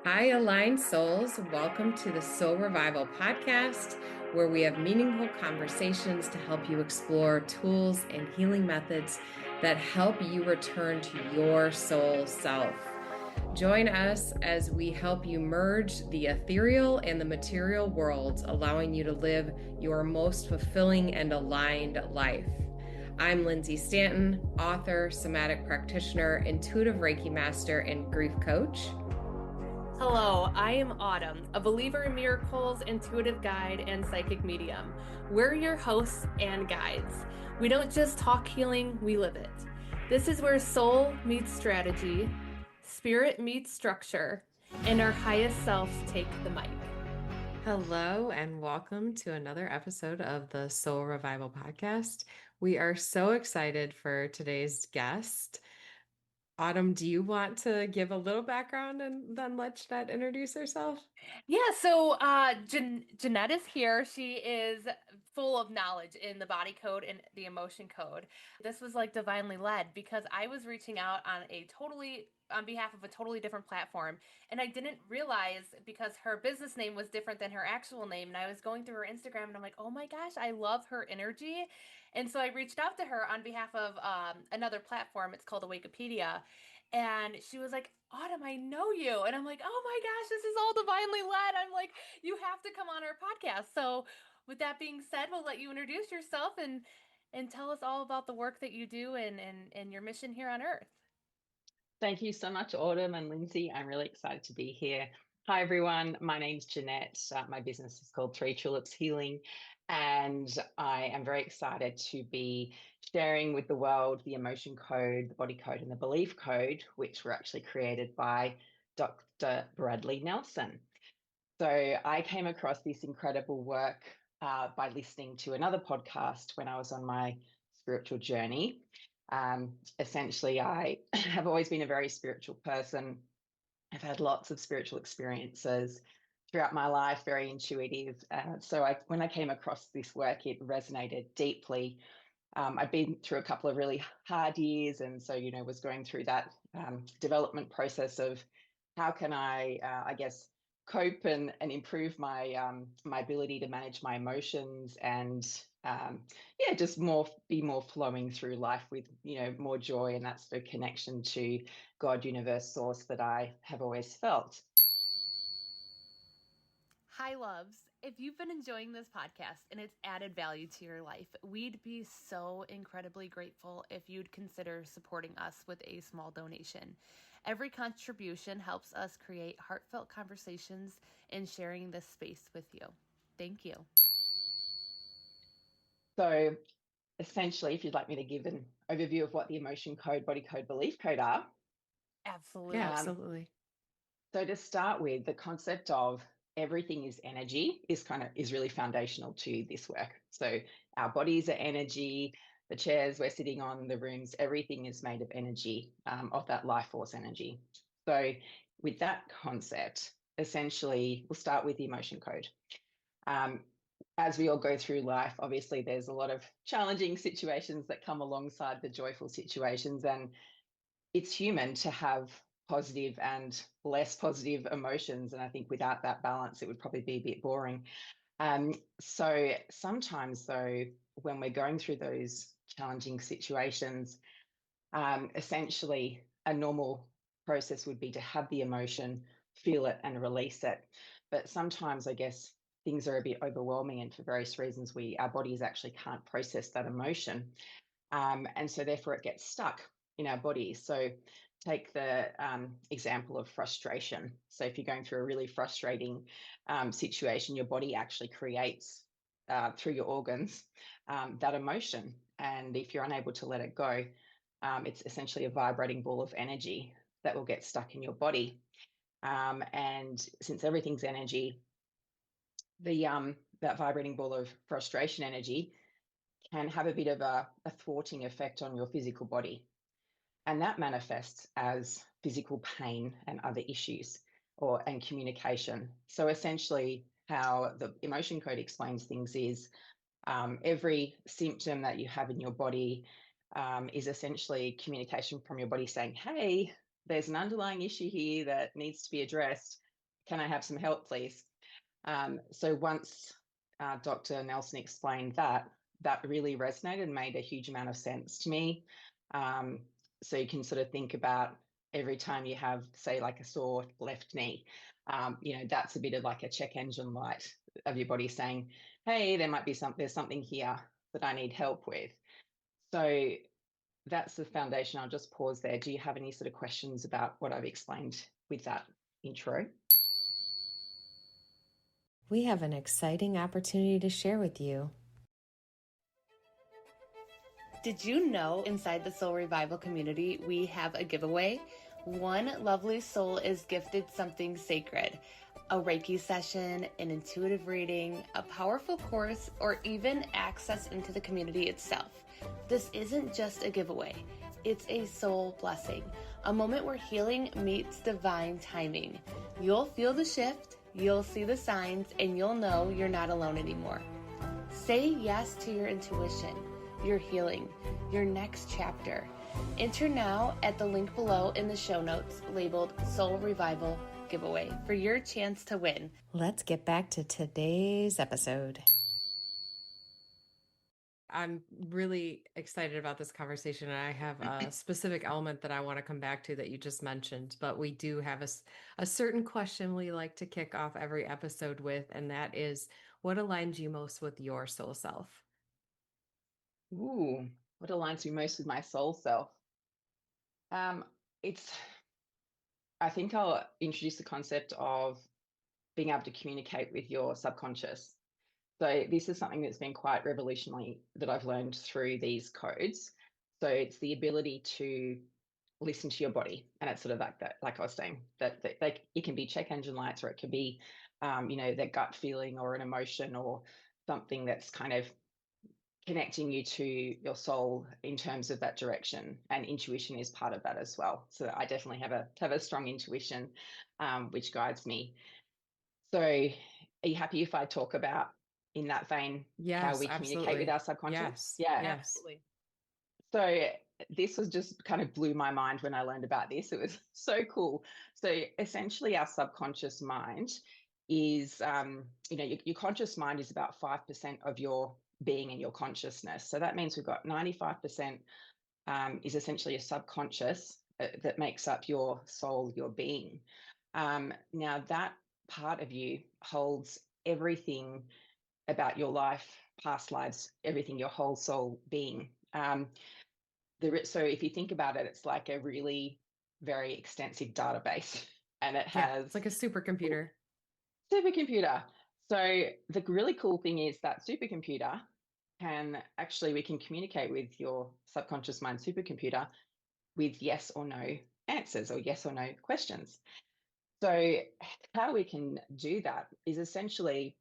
Hi, aligned souls. Welcome to the Soul Revival podcast, where we have meaningful conversations to help you explore tools and healing methods that help you return to your soul self. Join us as we help you merge the ethereal and the material worlds, allowing you to live your most fulfilling and aligned life. I'm Lindsay Stanton, author, somatic practitioner, intuitive Reiki master, and grief coach. Hello, I am Autumn, a believer in miracles, intuitive guide, and psychic medium. We're your hosts and guides. We don't just talk healing, we live it. This is where soul meets strategy, spirit meets structure, and our highest selves take the mic. Hello, and welcome to another episode of the Soul Revival podcast. We are so excited for today's guest. Autumn, do you want to give a little background and then let Jeanette introduce herself? Yeah, so Jeanette is here. She is full of knowledge in the body code and the emotion code. This was like divinely led because I was reaching out on behalf of a totally different platform, and I didn't realize because her business name was different than her actual name, and I was going through her Instagram and I'm like, "Oh my gosh, I love her energy." And so I reached out to her on behalf of another platform. It's called Wikipedia. And she was like, Autumn, I know you. And I'm like, oh my gosh, this is all divinely led. I'm like, you have to come on our podcast. So with that being said, we'll let you introduce yourself and tell us all about the work that you do and your mission here on Earth. Thank you so much, Autumn and Lindsay. I'm really excited to be here. Hi, everyone. My name's Jeanette. My business is called Tulips Healing, and I am very excited to be sharing with the world the emotion code, the body code, and the belief code, which were actually created by Dr. Bradley Nelson. So I came across this incredible work by listening to another podcast when I was on my spiritual journey. Essentially, I have always been a very spiritual person. I've had lots of spiritual experiences throughout my life, very intuitive. When I came across this work, it resonated deeply. I've been through a couple of really hard years, and so was going through that development process of how can I guess, cope and improve my ability to manage my emotions and just be more flowing through life with more joy, and that's the connection to God, universe, source that I have always felt. Hi, loves. If you've been enjoying this podcast and it's added value to your life, we'd be so incredibly grateful if you'd consider supporting us with a small donation. Every contribution helps us create heartfelt conversations and sharing this space with you. Thank you. So essentially, if you'd like me to give an overview of what the emotion code, body code, belief code are. Absolutely. Yeah, absolutely. So to start with, the concept of everything is energy is really foundational to this work. So our bodies are energy, the chairs we're sitting on, the rooms, everything is made of energy, of that life force energy. So with that concept, essentially, we'll start with the emotion code. As we all go through life, obviously there's a lot of challenging situations that come alongside the joyful situations, and it's human to have positive and less positive emotions. And I think without that balance, it would probably be a bit boring. So sometimes, though, when we're going through those challenging situations, essentially a normal process would be to have the emotion, feel it, and release it. But sometimes, I guess, things are a bit overwhelming, and for various reasons, our bodies actually can't process that emotion. And so therefore it gets stuck in our bodies. So take the example of frustration. So if you're going through a really frustrating situation, your body actually creates through your organs that emotion. And if you're unable to let it go, it's essentially a vibrating ball of energy that will get stuck in your body. And since everything's energy, that vibrating ball of frustration energy can have a bit of a thwarting effect on your physical body. And that manifests as physical pain and other issues and communication. So essentially, how the emotion code explains things is every symptom that you have in your body is essentially communication from your body saying, hey, there's an underlying issue here that needs to be addressed. can I have some help, please? So once Dr. Nelson explained that, that really resonated and made a huge amount of sense to me. So you can sort of think about every time you have, say, like a sore left knee, that's a bit of like a check engine light of your body saying, hey, there might be there's something here that I need help with. So that's the foundation. I'll just pause there. Do you have any sort of questions about what I've explained with that intro? We have an exciting opportunity to share with you. Did you know inside the Soul Revival community, we have a giveaway? One lovely soul is gifted something sacred, a Reiki session, an intuitive reading, a powerful course, or even access into the community itself. This isn't just a giveaway. It's a soul blessing, a moment where healing meets divine timing. You'll feel the shift, you'll see the signs, and you'll know you're not alone anymore. Say yes to your intuition, your healing, your next chapter. Enter now at the link below in the show notes labeled Soul Revival Giveaway for your chance to win. Let's get back to today's episode. I'm really excited about this conversation, and I have a specific element that I want to come back to that you just mentioned, but we do have a certain question we like to kick off every episode with, and that is, what aligns you most with your soul self? Ooh, what aligns me most with my soul self? It's, I think I'll introduce the concept of being able to communicate with your subconscious. So this is something that's been quite revolutionary that I've learned through these codes. So it's the ability to listen to your body, and it's sort of like that, like I was saying, that like it can be check engine lights, or it can be, that gut feeling or an emotion or something that's kind of connecting you to your soul in terms of that direction, and intuition is part of that as well. So I definitely have a strong intuition, which guides me. So are you happy if I talk about, in that vein, how Yes, we communicate with absolutely. our subconscious? Yes. Yeah. Yes. Absolutely. So this was just kind of blew my mind when I learned about this. It was so cool. So essentially our subconscious mind is, your conscious mind is about 5% of your being and your consciousness. So that means we've got 95% is essentially a subconscious that makes up your soul, your being. Now that part of you holds everything about your life, past lives, everything, your whole soul being. So if you think about it, it's like a really very extensive database, and it Yeah, has it's like a supercomputer. supercomputer. So the really cool thing is that supercomputer we can communicate with your subconscious mind supercomputer with yes or no answers, or yes or no questions. So how we can do that is essentially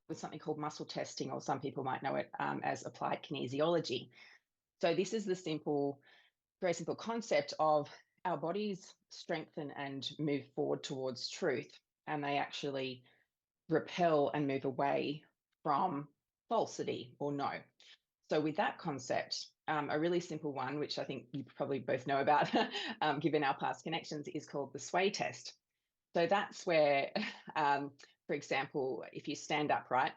with something called muscle testing, or some people might know it as applied kinesiology. So this is the very simple concept of our bodies strengthen and move forward towards truth, and they actually repel and move away from falsity or no. So with that concept, a really simple one, which I think you probably both know about, given our past connections, is called the sway test. So that's where, for example, if you stand upright,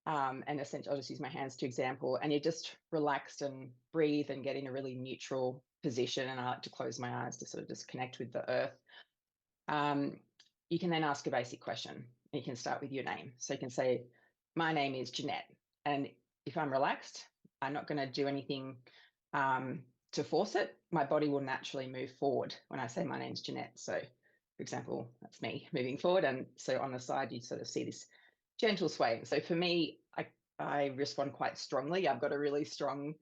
and essentially I'll just use my hands to example, and you just relax and breathe and get in a really neutral position, and I like to close my eyes to sort of just connect with the earth. You can then ask a basic question. You can start with your name. So you can say, my name is Jeanette. And if I'm relaxed, I'm not going to do anything to force it. My body will naturally move forward when I say my name's Jeanette. So for example, that's me moving forward. And so on the side, you sort of see this gentle sway. So for me, I respond quite strongly. I've got a really strong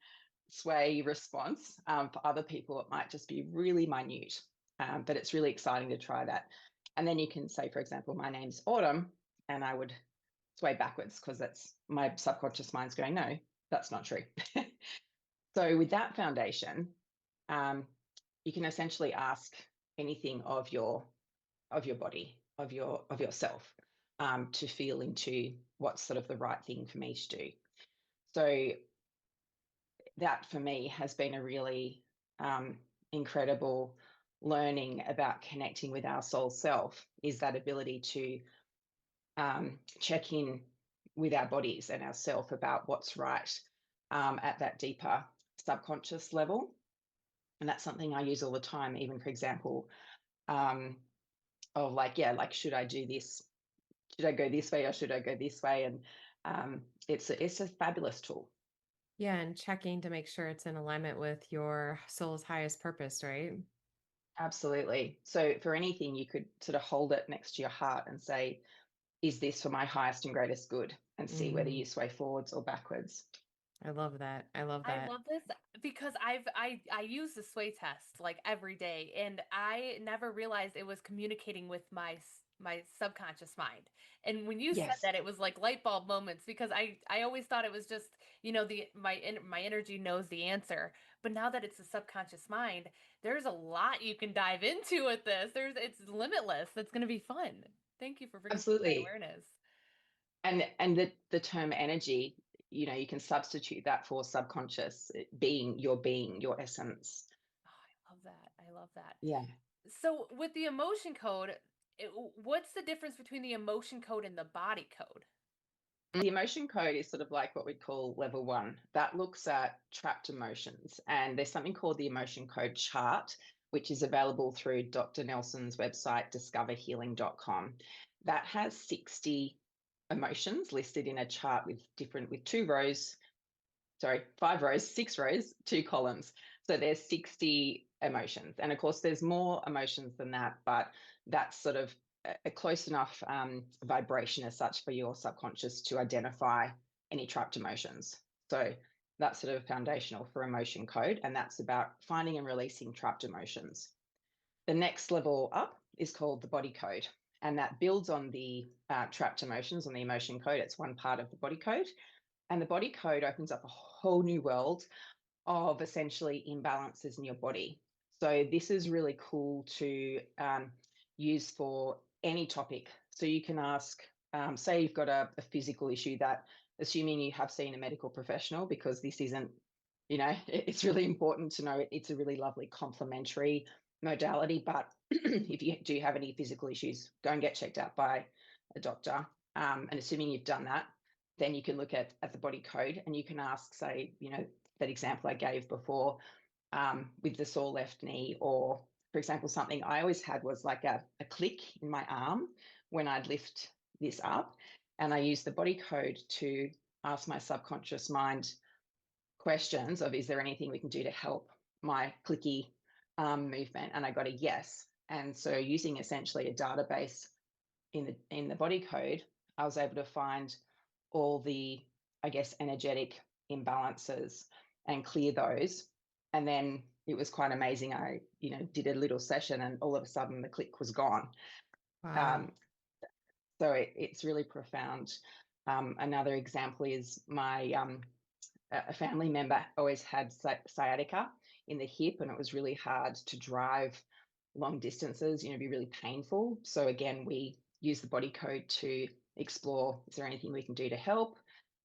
sway response. For other people, it might just be really minute, but it's really exciting to try that. And then you can say, for example, my name's Autumn, and I would sway backwards because that's my subconscious mind's going, no, that's not true. So with that foundation, you can essentially ask anything of your body, of yourself, to feel into what's sort of the right thing for me to do. So that for me has been a really incredible learning about connecting with our soul self is that ability to check in with our bodies and ourself about what's right at that deeper subconscious level. And that's something I use all the time, even for example, of like, yeah, like, should I do this? Should I go this way or should I go this way? And it's a fabulous tool. Yeah, and checking to make sure it's in alignment with your soul's highest purpose, right? Absolutely. So for anything, you could sort of hold it next to your heart and say, is this for my highest and greatest good? And see whether Mm, you sway forwards or backwards. I love that. I love I that. love this because I use the sway test like every day, and I never realized it was communicating with my subconscious mind. And when you said Yes, that, it was like light bulb moments because I always thought it was just, the my energy knows the answer. But now that it's a subconscious mind, there's a lot you can dive into with this. It's limitless. It's going to be fun. Thank you for bringing that absolutely. awareness. And the term energy, you can substitute that for subconscious being, your essence. Oh, I love that. I love that. Yeah. So with the emotion code, what's the difference between the emotion code and the body code? The emotion code is sort of like what we'd call level one. That looks at trapped emotions. And there's something called the emotion code chart, which is available through Dr. Nelson's website, discoverhealing.com. That has 60 emotions listed in a chart with 5 rows, 6 rows, 2 columns. So there's 60 emotions. And of course, there's more emotions than that, but that's sort of a close enough vibration as such for your subconscious to identify any trapped emotions. So that's sort of foundational for emotion code. And that's about finding and releasing trapped emotions. The next level up is called the body code. And that builds on the trapped emotions, on the emotion code. It's one part of the body code. And the body code opens up a whole new world of essentially imbalances in your body. So this is really cool to use for any topic. So you can ask, say you've got a physical issue that, assuming you have seen a medical professional, because this isn't, it's really important to know it's a really lovely complementary modality. But if you do have any physical issues, go and get checked out by a doctor. And assuming you've done that, then you can look at the body code and you can ask, say, that example I gave before with the sore left knee, or for example, something I always had was like a click in my arm when I'd lift this up. And I used the body code to ask my subconscious mind questions of, is there anything we can do to help my clicky movement? And I got a yes. And so using essentially a database in the body code, I was able to find all the, I guess, energetic imbalances and clear those. And then it was quite amazing. I, did a little session and all of a sudden the click was gone. Wow. Um, so it's really profound. Another example is my a family member always had sciatica in the hip, and it was really hard to drive long distances, be really painful. So again, we use the body code to explore, is there anything we can do to help?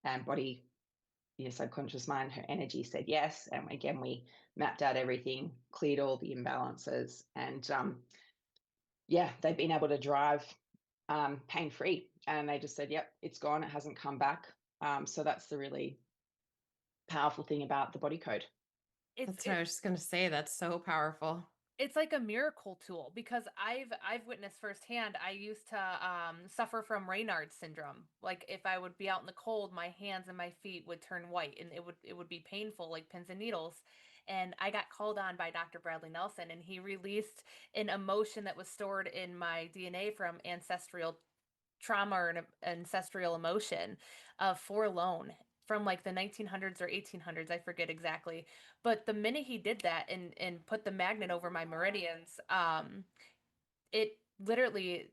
And body, subconscious mind, her energy said yes. And again, we mapped out everything, cleared all the imbalances, and yeah, they've been able to drive pain free. And they just said, yep, it's gone. It hasn't come back. So that's the really powerful thing about the body code. It's That's what I it, was just going to say. That's so powerful. it's like a miracle tool because I've witnessed firsthand. I used to suffer from Raynaud's syndrome. Like if I would be out in the cold, my hands and my feet would turn white, and it would be painful, like pins and needles. And I got called on by Dr. Bradley Nelson, and he released an emotion that was stored in my DNA from ancestral trauma or an ancestral emotion of forlorn from like the 1900s or 1800s, I forget exactly. But the minute he did that and put the magnet over my meridians, it literally,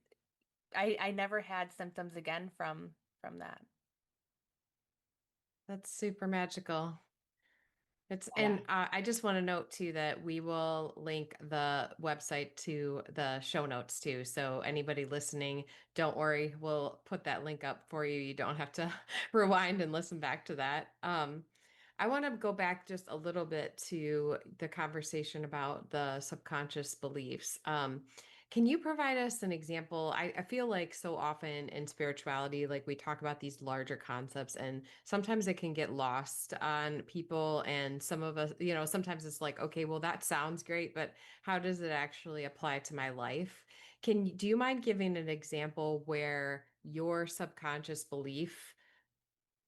I never had symptoms again from that. That's super magical. Yeah. And I just want to note too that we will link the website to the show notes too. So anybody listening, don't worry, we'll put that link up for you. You don't have to rewind and listen back to that. I want to go back just a little bit to the conversation about the subconscious beliefs. Can you provide us an example? I feel like so often in spirituality, like we talk about these larger concepts, and sometimes it can get lost on people. And some of us, sometimes it's like, okay, well, that sounds great, but how does it actually apply to my life? Do you mind giving an example where your subconscious belief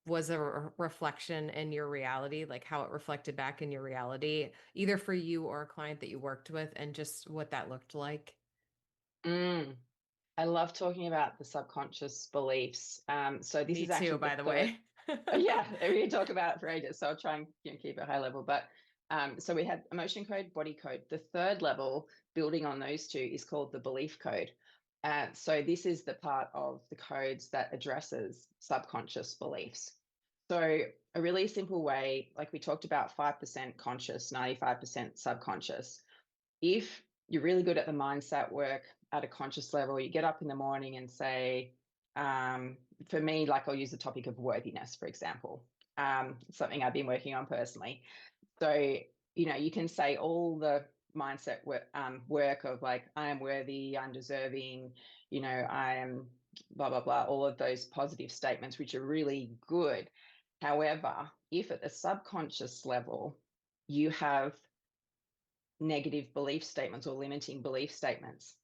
was a reflection in your reality, like how it reflected back in your reality, either for you or a client that you worked with, and just what that looked like? Mm, I love talking about the subconscious beliefs. So this Me is too, actually the by the third. way. Yeah, we can talk about it for ages. So I'll try and keep it high level. But so we had emotion code, body code. The third level, building on those two, is called the belief code. So this is the part of the codes that addresses subconscious beliefs. So a really simple way, like we talked about 5% conscious, 95% subconscious. If you're really good at the mindset work at a conscious level, you get up in the morning and say, for me, like I'll use the topic of worthiness, for example, something I've been working on personally. So, you can say all the mindset work of like, I am worthy, I'm deserving, I am blah, blah, blah, all of those positive statements, which are really good. However, if at the subconscious level, you have negative belief statements or limiting belief statements,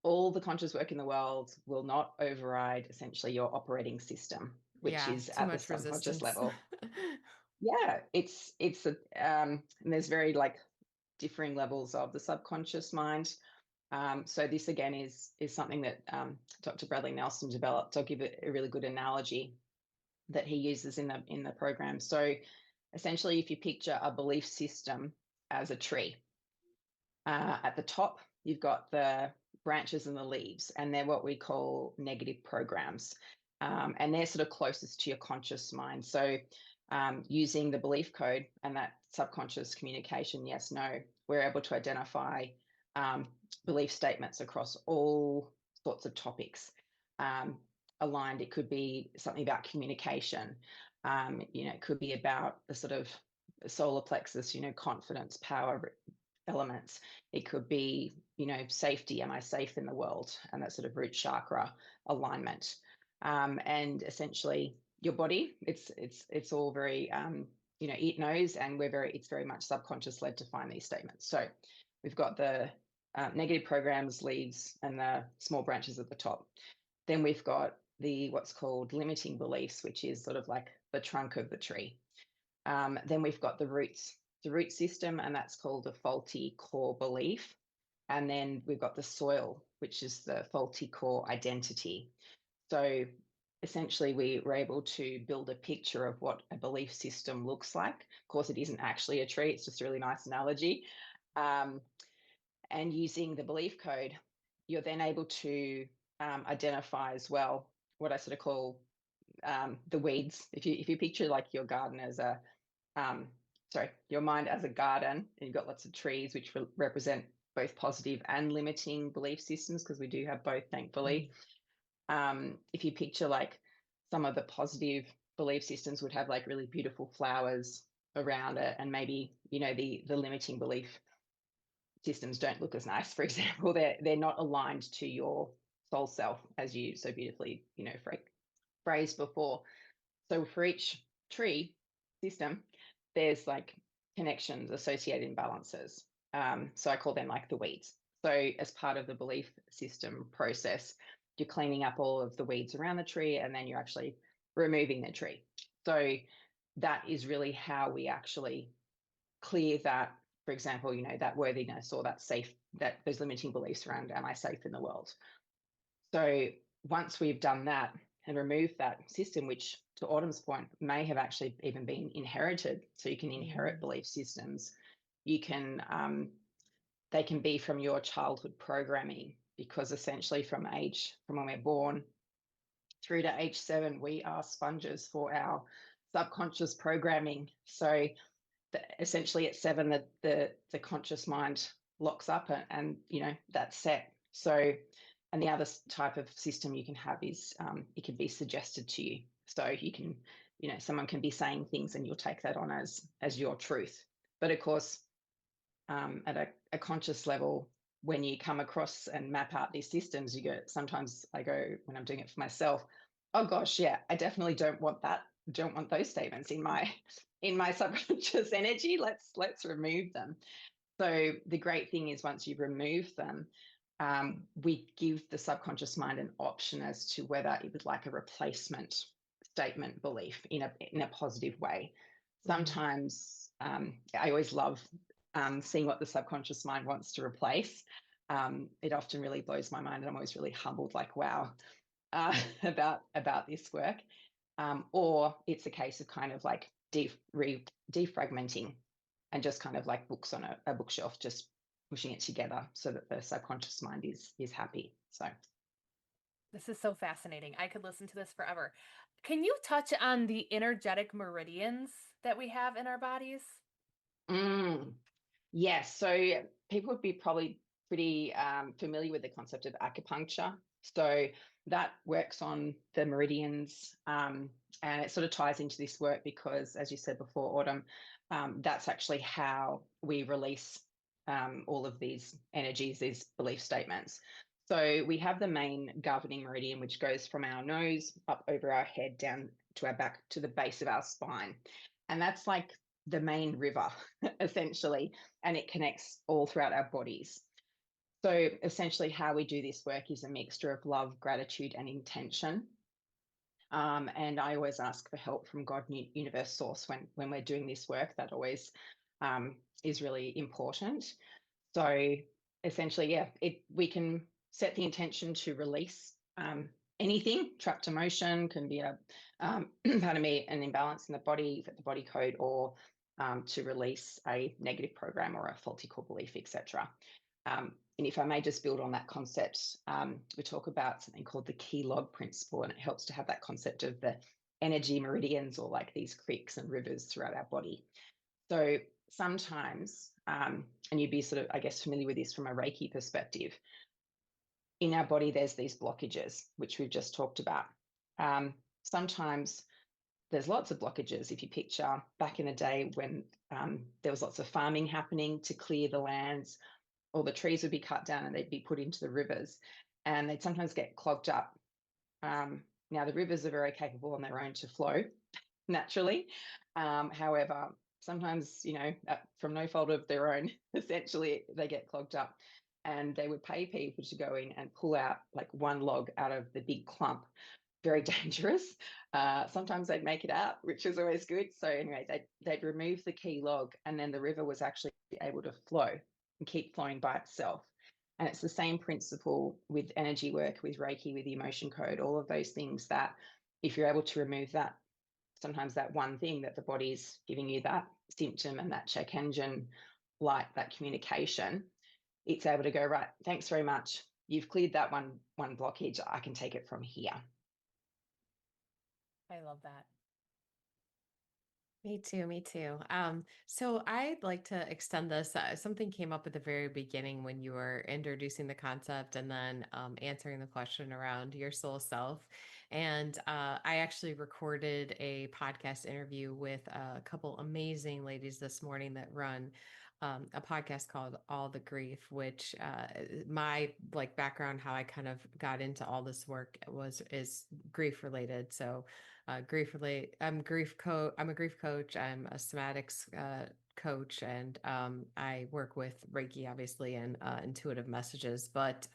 all the conscious work in the world will not override essentially your operating system, which Yeah, is too at the much subconscious resistance. level. Yeah, it's a and there's very like differing levels of the subconscious mind. So this again is something that Dr. Bradley Nelson developed. I'll give it a really good analogy that he uses in the program. So essentially, if you picture a belief system as a tree, at the top, you've got the branches and the leaves, and they're what we call negative programs. And they're sort of closest to your conscious mind. So, using the belief code and that subconscious communication, yes, no, we're able to identify um, belief statements across all sorts of topics. Um, Aligned, it could be something about communication. It could be about the sort of solar plexus, confidence, power, elements. It could be, safety. Am I safe in the world? And that sort of root chakra alignment. And essentially, your body, it's all very, it knows, and it's very much subconscious led to find these statements. So we've got the negative programs, leaves, and the small branches at the top. Then we've got the what's called limiting beliefs, which is sort of like the trunk of the tree. Then we've got the root system, and that's called a faulty core belief. And then we've got the soil, which is the faulty core identity. So essentially, we were able to build a picture of what a belief system looks like. Of course, it isn't actually a tree, it's just a really nice analogy. And using the belief code, you're then able to identify as well what I sort of call the weeds. If you picture like your garden as your mind as a garden, and you've got lots of trees which represent both positive and limiting belief systems, because we do have both, thankfully. If you picture like some of the positive belief systems would have like really beautiful flowers around it, and maybe the limiting belief systems don't look as nice. For example, they're not aligned to your soul self, as you so beautifully phrased before. So for each tree system, there's like connections, associated imbalances. So I call them like the weeds. So as part of the belief system process, you're cleaning up all of the weeds around the tree, and then you're actually removing the tree. So that is really how we actually clear that, for example, that worthiness or that those limiting beliefs around, am I safe in the world? So once we've done that and removed that system, which to Autumn's point may have actually even been inherited, so you can inherit belief systems. You can they can be from your childhood programming, because essentially from when we're born through to age 7, we are sponges for our subconscious programming. So essentially at 7, the conscious mind locks up, and that's set. So, and the other type of system you can have is it can be suggested to you. So you can someone can be saying things and you'll take that on as your truth. But of course, at a conscious level, when you come across and map out these systems, sometimes I go, when I'm doing it for myself, oh gosh, yeah, I definitely don't want those statements in my subconscious energy. Let's remove them. So the great thing is, once you remove them, we give the subconscious mind an option as to whether it would like a replacement statement belief in a positive way. Sometimes I always love seeing what the subconscious mind wants to replace. It often really blows my mind, and I'm always really humbled, like, wow, about this work. Or it's a case of kind of like defragmenting and just kind of like books on a bookshelf, just pushing it together so that the subconscious mind is happy. So This is so fascinating. I could listen to this forever. Can you touch on the energetic meridians that we have in our bodies? Yes, so people would be probably pretty familiar with the concept of acupuncture. So that works on the meridians, and it sort of ties into this work because, as you said before, Autumn, that's actually how we release all of these energies, these belief statements. So we have the main governing meridian, which goes from our nose up over our head down to our back to the base of our spine. And that's like the main river, essentially, and it connects all throughout our bodies. So essentially, how we do this work is a mixture of love, gratitude, and intention. And I always ask for help from God, universe, source when we're doing this work. That always is really important. So essentially, yeah, we can set the intention to release anything. Trapped emotion can be pardon me, an imbalance in the body, the body code, or to release a negative program or a faulty core belief, etc. And if I may just build on that concept, we talk about something called the key log principle, and it helps to have that concept of the energy meridians, or like these creeks and rivers throughout our body. So sometimes, and you'd be sort of, I guess, familiar with this from a Reiki perspective, in our body, there's these blockages, which we've just talked about. Sometimes there's lots of blockages. If you picture back in the day when there was lots of farming happening to clear the lands, all the trees would be cut down and they'd be put into the rivers, and they'd sometimes get clogged up. Now, the rivers are very capable on their own to flow naturally. However, sometimes, from no fault of their own, essentially they get clogged up, and they would pay people to go in and pull out like one log out of the big clump. Very dangerous. Sometimes they'd make it out, which was always good. So anyway, they'd remove the key log, and then the river was actually able to flow and keep flowing by itself. And it's the same principle with energy work, with Reiki, with the emotion code, all of those things, that if you're able to remove that, sometimes that one thing that the body's giving you, that symptom and that check engine light, that communication, it's able to go, right, thanks very much. You've cleared that one blockage. I can take it from here. I love that. Me too, me too. So I'd like to extend this. Something came up at the very beginning when you were introducing the concept and then answering the question around your soul self. And I actually recorded a podcast interview with a couple amazing ladies this morning that run a podcast called All the Grief, which my like background, how I kind of got into all this work is grief related. So grief relate. I'm a grief coach. I'm a somatics coach, and I work with Reiki, obviously, and intuitive messages. But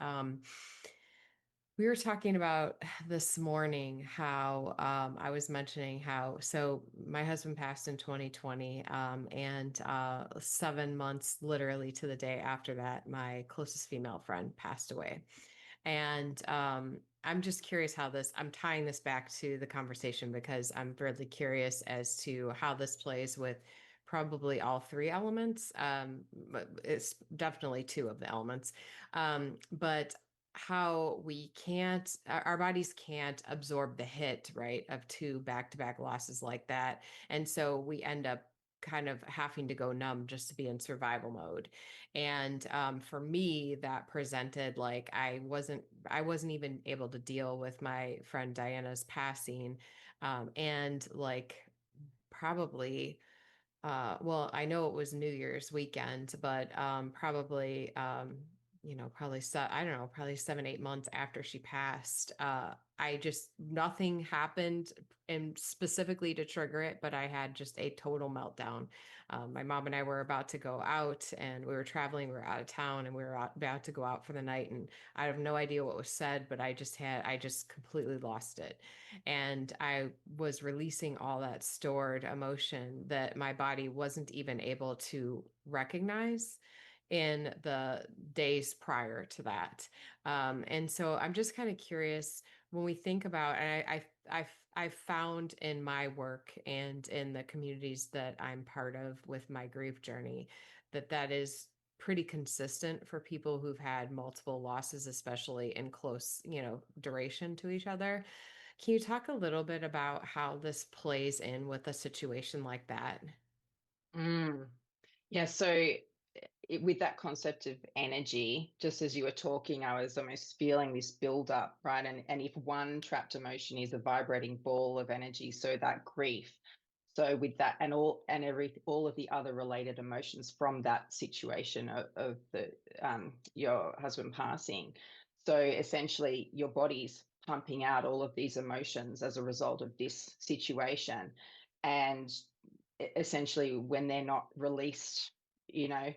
we were talking about this morning how I was mentioning how so my husband passed in 2020, and 7 months literally to the day after that, my closest female friend passed away. And I'm just curious how I'm tying this back to the conversation because I'm really curious as to how this plays with probably all three elements. But it's definitely two of the elements. But how our bodies can't absorb the hit, right, of two back-to-back losses like that. And so we end up kind of having to go numb just to be in survival mode. And for me, that presented like I wasn't even able to deal with my friend Diana's passing. And like probably well, I know it was New Year's weekend, but probably probably I don't know, probably 7, 8 months after she passed, I just nothing happened and specifically to trigger it, but I had just a total meltdown. My mom and I were about to go out, and we were traveling. We were out of town, and we were about to go out for the night. And I have no idea what was said, but I just completely lost it. And I was releasing all that stored emotion that my body wasn't even able to recognize in the days prior to that. And so I'm just kind of curious when we think about, and I've found in my work and in the communities that I'm part of with my grief journey, that is pretty consistent for people who've had multiple losses, especially in close, duration to each other. Can you talk a little bit about how this plays in with a situation like that? Mm. Yeah. So with that concept of energy, just as you were talking, I was almost feeling this build up, right? And if one trapped emotion is a vibrating ball of energy, so that grief. So with that and all of the other related emotions from that situation of the your husband passing. So essentially your body's pumping out all of these emotions as a result of this situation. And essentially when they're not released, you know,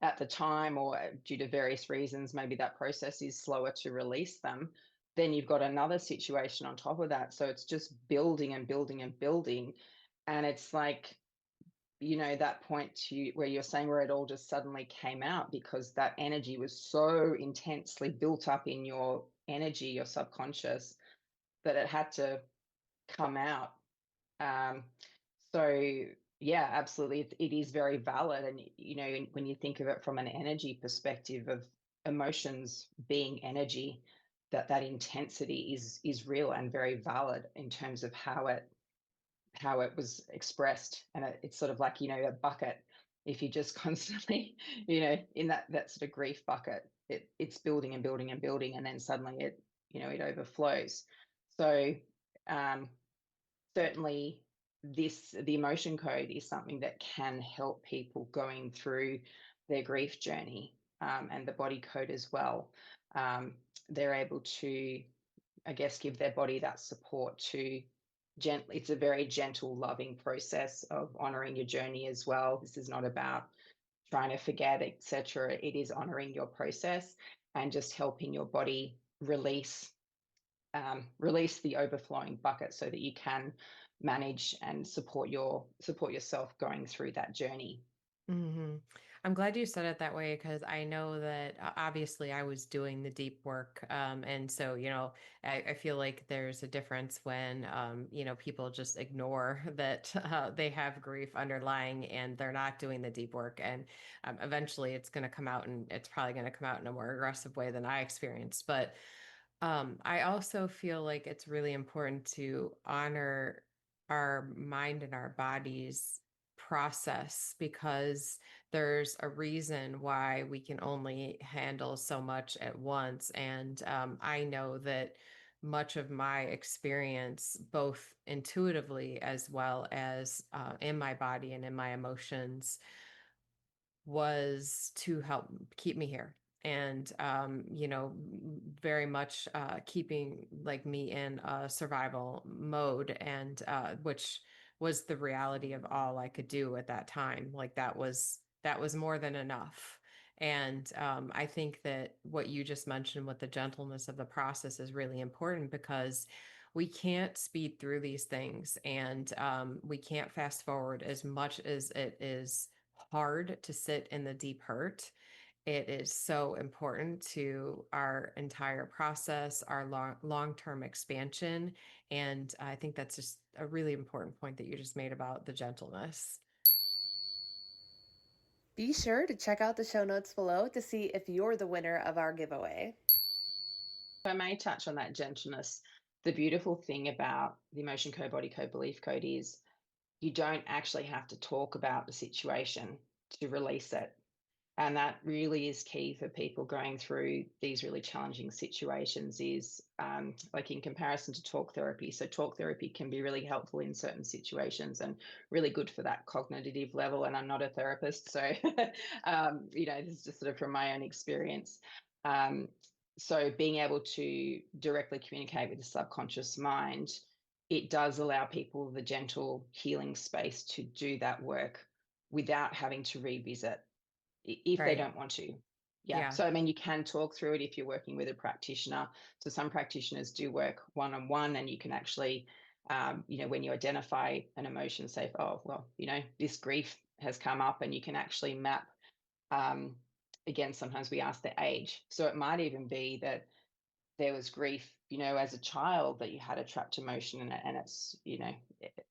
at the time, or due to various reasons, maybe that process is slower to release them, then you've got another situation on top of that. So it's just building and building and building. And it's like, that point where you're saying where it all just suddenly came out because that energy was so intensely built up in your energy, your subconscious, that it had to come out. Um, so yeah, absolutely, it is very valid. And when you think of it from an energy perspective of emotions being energy, that intensity is real and very valid in terms of how it was expressed. And it's sort of like a bucket. If you just constantly in that sort of grief bucket, it's building and building and building, and then suddenly it overflows. So um certainly the emotion code is something that can help people going through their grief journey, and the body code as well. They're able to, I guess, give their body that support to gently. It's a very gentle, loving process of honoring your journey as well. This is not about trying to forget, etc. It is honoring your process and just helping your body release the overflowing bucket so that you can manage and support yourself going through that journey. Hmm. I'm glad you said it that way because I know that obviously I was doing the deep work. And so, I feel like there's a difference when, people just ignore that they have grief underlying and they're not doing the deep work. And eventually it's going to come out, and it's probably going to come out in a more aggressive way than I experienced. But I also feel like it's really important to honor our mind and our body's process because there's a reason why we can only handle so much at once. And I know that much of my experience, both intuitively as well as in my body and in my emotions, was to help keep me here and very much keeping like me in a survival mode, and which was the reality of all I could do at that time. Like that was more than enough. And I think that what you just mentioned with the gentleness of the process is really important because we can't speed through these things, and we can't fast forward. As much as it is hard to sit in the deep hurt, it is so important to our entire process, our long-term expansion. And I think that's just a really important point that you just made about the gentleness. Be sure to check out the show notes below to see if you're the winner of our giveaway. If I may touch on that gentleness, the beautiful thing about the emotion code, body code, belief code is you don't actually have to talk about the situation to release it. And that really is key for people going through these really challenging situations, is like in comparison to talk therapy. So talk therapy can be really helpful in certain situations and really good for that cognitive level. And I'm not a therapist, so this is just sort of from my own experience. Um, so being able to directly communicate with the subconscious mind, it does allow people the gentle healing space to do that work without having to revisit if they Right. don't want to. Yeah. Yeah. So, I mean, you can talk through it if you're working with a practitioner. So, some practitioners do work one on one, and you can actually, when you identify an emotion, say, oh, well, this grief has come up, and you can actually map. Um, Again, sometimes we ask the age. So, it might even be that there was grief, as a child, that you had a trapped emotion, and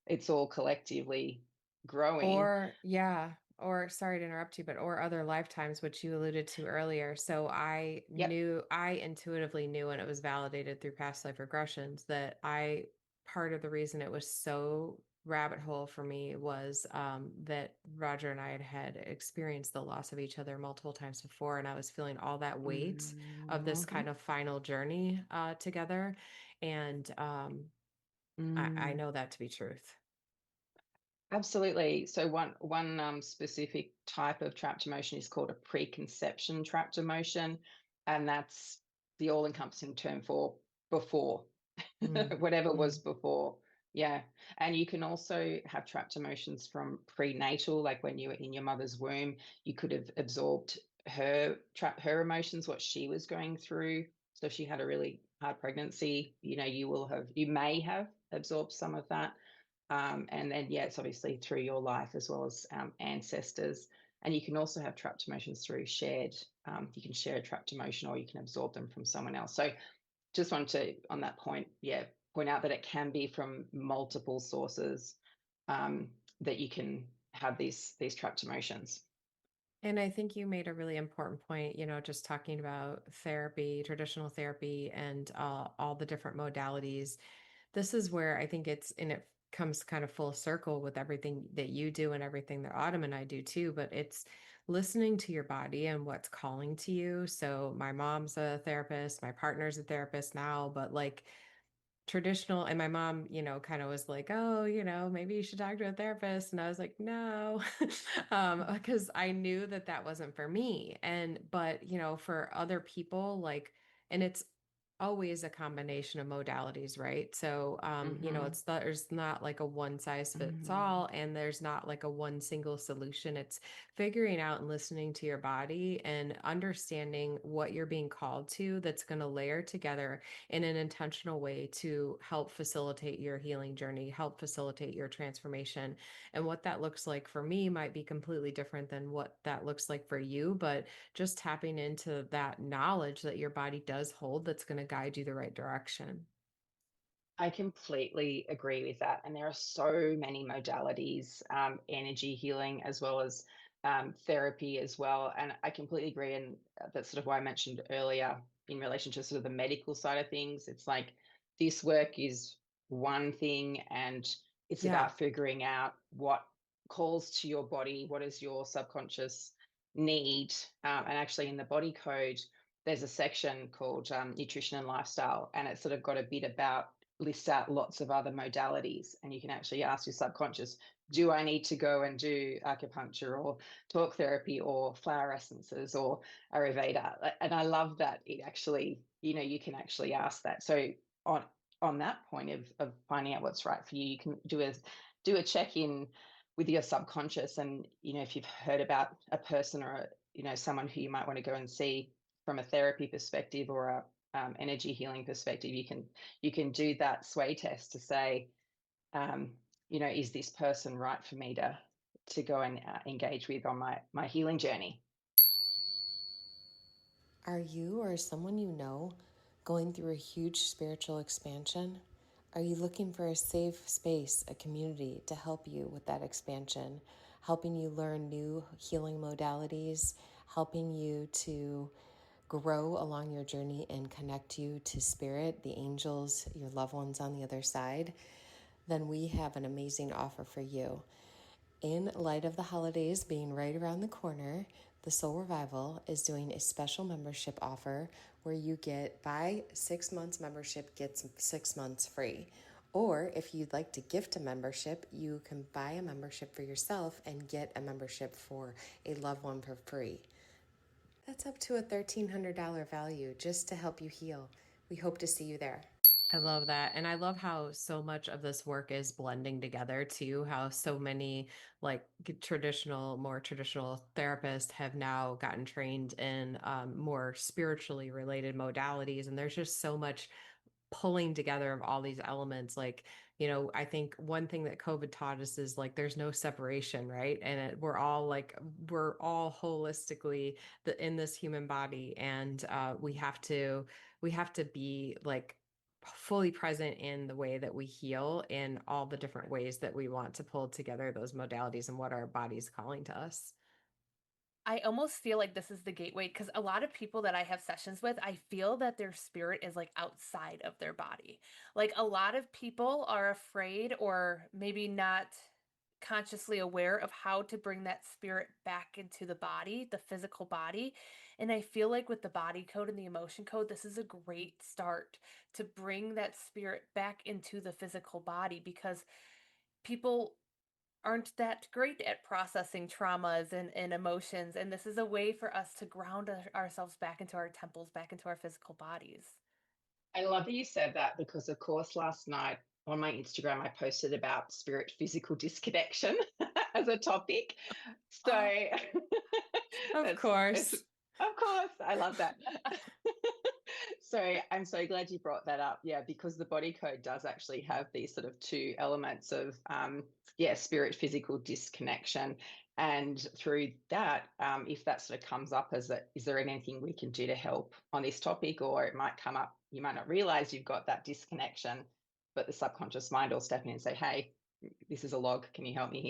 it's all collectively growing. Or sorry to interrupt you, but or other lifetimes, which you alluded to earlier. So Yep. I intuitively knew, and it was validated through past life regressions, that part of the reason it was so rabbit hole for me was that Roger and I had experienced the loss of each other multiple times before, and I was feeling all that weight of this Mhm. kind of final journey together. And I Mm. know that to be truth. Absolutely. So one specific type of trapped emotion is called a preconception trapped emotion, and that's the all-encompassing term for before, Mm, whatever was mm. before. Yeah, and you can also have trapped emotions from prenatal, like when you were in your mother's womb, you could have absorbed her emotions, what she was going through. So if she had a really hard pregnancy, you may have absorbed some of that. And then, yeah, it's obviously through your life as well as ancestors. And you can also have trapped emotions through you can share a trapped emotion, or you can absorb them from someone else. So just wanted to, on that point, yeah, point out that it can be from multiple sources, um, that you can have these trapped emotions. And I think you made a really important point, just talking about therapy, traditional therapy, and all the different modalities. This is where I think it comes kind of full circle with everything that you do and everything that Autumn and I do too, but it's listening to your body and what's calling to you. So my mom's a therapist, my partner's a therapist now, but like traditional, and my mom kind of was like, oh, maybe you should talk to a therapist, and I was like, no. Because I knew that that wasn't for me. And but for other people, like, and it's always a combination of modalities, right? So Mm-hmm. there's not like a one size fits Mm-hmm. all, and there's not like a one single solution. It's figuring out and listening to your body and understanding what you're being called to, that's going to layer together in an intentional way to help facilitate your healing journey, help facilitate your transformation. And what that looks like for me might be completely different than what that looks like for you, but just tapping into that knowledge that your body does hold, that's going to guide you the right direction. I completely agree with that. And there are so many modalities, energy healing as well as therapy as well. And I completely agree. And that's sort of why I mentioned earlier in relation to sort of the medical side of things. It's like this work is one thing, and it's Yeah. about figuring out what calls to your body, what is your subconscious need. And actually, in the body code, there's a section called nutrition and lifestyle, and it's sort of got a bit about, lists out lots of other modalities, and you can actually ask your subconscious, do I need to go and do acupuncture or talk therapy or flower essences or ayurveda? And I love that it actually, you can actually ask that. So on on that point of finding out what's right for you, you can do a check-in with your subconscious. And if you've heard about a person or someone who you might want to go and see from a therapy perspective or a energy healing perspective, you can do that sway test to say, um, is this person right for me to go and engage with on my healing journey? Are you or someone you know going through a huge spiritual expansion? Are you looking for a safe space, a community to help you with that expansion, helping you learn new healing modalities, helping you to grow along your journey and connect you to spirit, the angels, your loved ones on the other side? then we have an amazing offer for you. In light of the holidays being right around the corner, the Soul Revival is doing a special membership offer where you get, buy 6 months membership, gets 6 months free. Or if you'd like to gift a membership, you can buy a membership for yourself and get a membership for a loved one for free. That's up to a $1,300 value just to help you heal. We hope to see you there. I love that. And I love how so much of this work is blending together too, how so many like more traditional therapists have now gotten trained in more spiritually related modalities. And there's just so much pulling together of all these elements. Like, I think one thing that COVID taught us is like there's no separation, right? And we're all holistically in this human body, and we have to be like fully present in the way that we heal in all the different ways that we want to pull together those modalities and what our body's calling to us. I almost feel like this is the gateway because a lot of people that I have sessions with, I feel that their spirit is like outside of their body. Like a lot of people are afraid or maybe not consciously aware of how to bring that spirit back into the body, the physical body. And I feel like with the body code and the emotion code, this is a great start to bring that spirit back into the physical body because people aren't that great at processing traumas and emotions. And this is a way for us to ground ourselves back into our temples, back into our physical bodies. I love that you said that because, of course, last night on my Instagram, I posted about spirit physical disconnection as a topic. So, Of course. Of course, I love that. So I'm so glad you brought that up. Yeah, because the body code does actually have these sort of two elements of, spirit physical disconnection. And through that, if that sort of comes up as is there anything we can do to help on this topic? Or it might come up, you might not realize you've got that disconnection, but the subconscious mind will step in and say, hey, this is a log, can you help me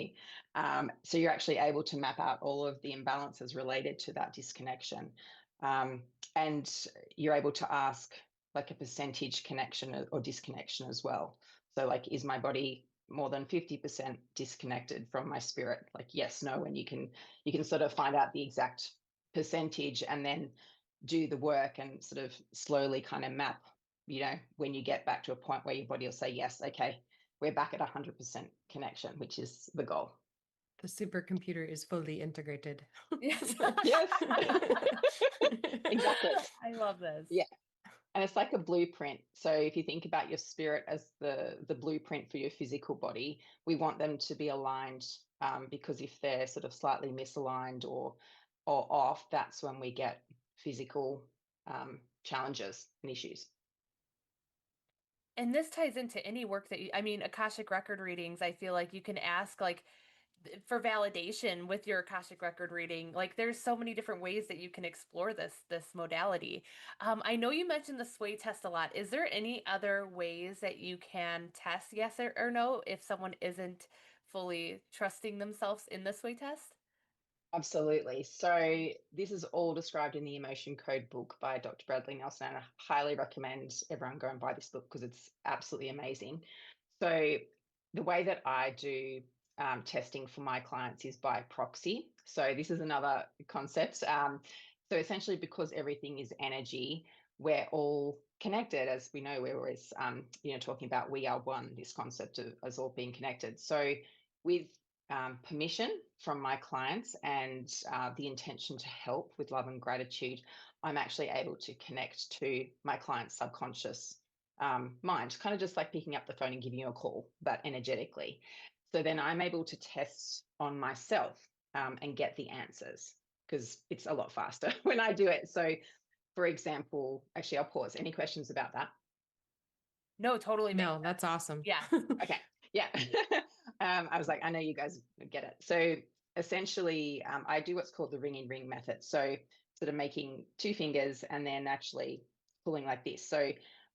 here? So you're actually able to map out all of the imbalances related to that disconnection. And you're able to ask like a percentage connection or disconnection as well. So like, is my body more than 50% disconnected from my spirit? Like yes, no, and you can sort of find out the exact percentage and then do the work and sort of slowly kind of map, when you get back to a point where your body will say, yes, okay, we're back at 100% connection, which is the goal. The supercomputer is fully integrated. Yes. Yes. Exactly. I love this. Yeah. And it's like a blueprint. So if you think about your spirit as the blueprint for your physical body, we want them to be aligned, because if they're sort of slightly misaligned or off, that's when we get physical challenges and issues. And this ties into any work that Akashic record readings, I feel like you can ask like for validation with your Akashic record reading. Like there's so many different ways that you can explore this modality. I know you mentioned the sway test a lot. Is there any other ways that you can test yes or no if someone isn't fully trusting themselves in the sway test? Absolutely. So this is all described in the Emotion Code book by Dr. Bradley Nelson, and I highly recommend everyone go and buy this book because it's absolutely amazing. So the way that I do testing for my clients is by proxy. So this is another concept. So essentially, because everything is energy, we're all connected. As we know, we're always talking about we are one, this concept of us all being connected. So with permission from my clients and the intention to help with love and gratitude, I'm actually able to connect to my client's subconscious mind, kind of just like picking up the phone and giving you a call, but energetically. So then I'm able to test on myself and get the answers because it's a lot faster when I do it. So, for example, actually, I'll pause. Any questions about that? No, totally. No, that's awesome. Yeah. Okay. Yeah. I was like, I know you guys get it. So essentially, I do what's called the ring in ring method. So sort of making two fingers and then actually pulling like this. So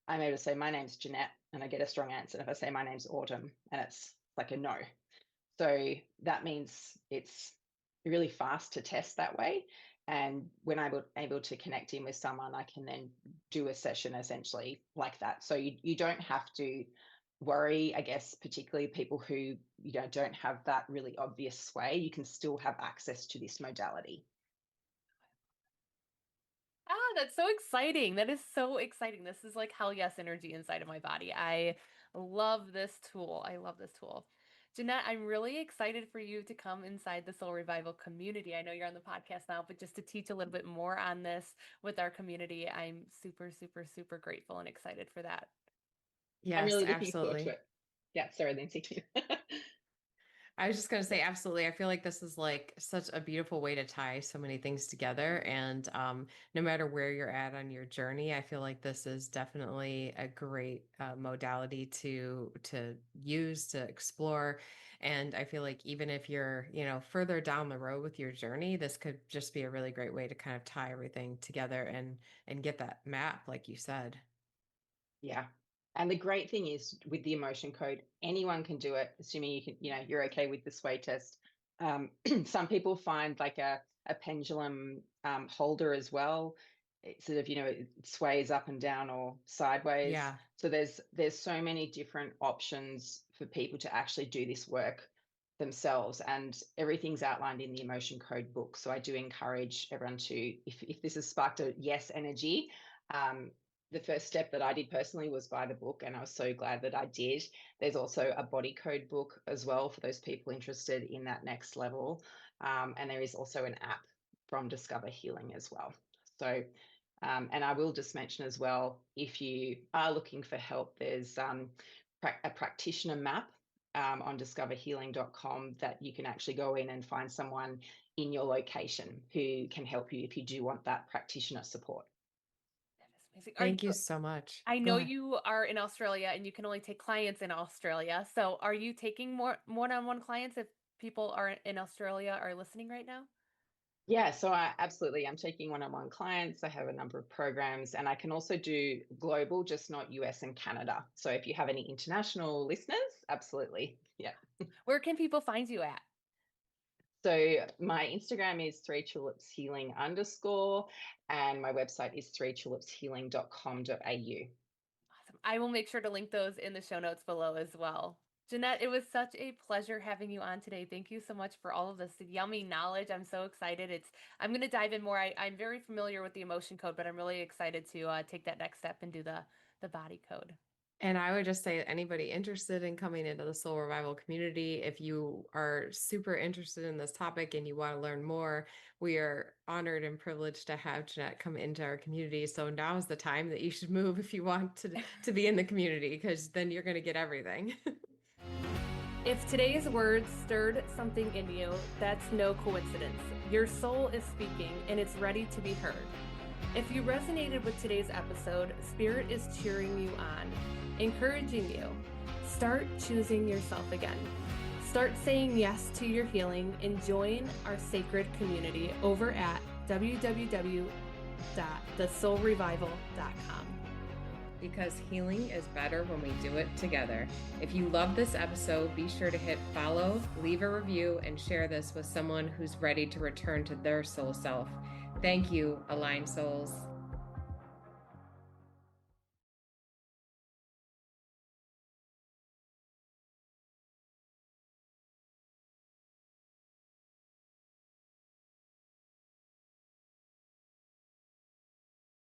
I'm able to say, my name's Jeanette, and I get a strong answer. If I say my name's Autumn, and it's like a no. So that means it's really fast to test that way. And when I'm able to connect in with someone, I can then do a session essentially like that. So you don't have to worry, I guess, particularly people who, don't have that really obvious sway, you can still have access to this modality. Ah, that's so exciting. That is so exciting. This is like hell yes energy inside of my body. I love this tool. I love this tool. Jeanette, I'm really excited for you to come inside the Soul Revival community. I know you're on the podcast now, but just to teach a little bit more on this with our community, I'm super, super, super grateful and excited for that. I'm Yes, really looking forward to absolutely. it. Yeah, sorry, Lindsay. I was just going to say, absolutely. I feel like this is like such a beautiful way to tie so many things together. And no matter where you're at on your journey, I feel like this is definitely a great modality to use, to explore. And I feel like even if you're, further down the road with your journey, this could just be a really great way to kind of tie everything together and get that map, like you said. Yeah. And the great thing is with the emotion code, anyone can do it, assuming you're okay with the sway test. Some people find like a pendulum holder as well. It sort of, it sways up and down or sideways. Yeah. So there's so many different options for people to actually do this work themselves, and everything's outlined in the emotion code book. So I do encourage everyone to, if this has sparked a yes energy, the first step that I did personally was buy the book, and I was so glad that I did. There's also a body code book as well for those people interested in that next level. And there is also an app from Discover Healing as well. So, and I will just mention as well, if you are looking for help, there's a practitioner map on discoverhealing.com that you can actually go in and find someone in your location who can help you if you do want that practitioner support. That is amazing. Thank you so much. I Go know ahead. you are in Australia and you can only take clients in Australia. So are you taking more one-on-one clients if people are in Australia are listening right now? Yeah, so I absolutely, I'm taking one-on-one clients. I have a number of programs, and I can also do global, just not US and Canada. So if you have any international listeners, absolutely. Yeah. Where can people find you at? So my Instagram is 3tulipshealing_, and my website is 3tulipshealing.com.au. Awesome. I will make sure to link those in the show notes below as well. Jeanette, it was such a pleasure having you on today. Thank you so much for all of this yummy knowledge. I'm so excited. I'm going to dive in more. I'm very familiar with the emotion code, but I'm really excited to take that next step and do the body code. And I would just say anybody interested in coming into the Soul Revival community, if you are super interested in this topic and you want to learn more, we are honored and privileged to have Jeanette come into our community. So now is the time that you should move if you want to be in the community, because then you're going to get everything. If today's words stirred something in you, that's no coincidence. Your soul is speaking and it's ready to be heard. If you resonated with today's episode, Spirit is cheering you on, encouraging you. Start choosing yourself again. Start saying yes to your healing and join our sacred community over at www.thesoulrevival.com. Because healing is better when we do it together. If you love this episode, be sure to hit follow, leave a review, and share this with someone who's ready to return to their soul self. Thank you, Aligned Souls.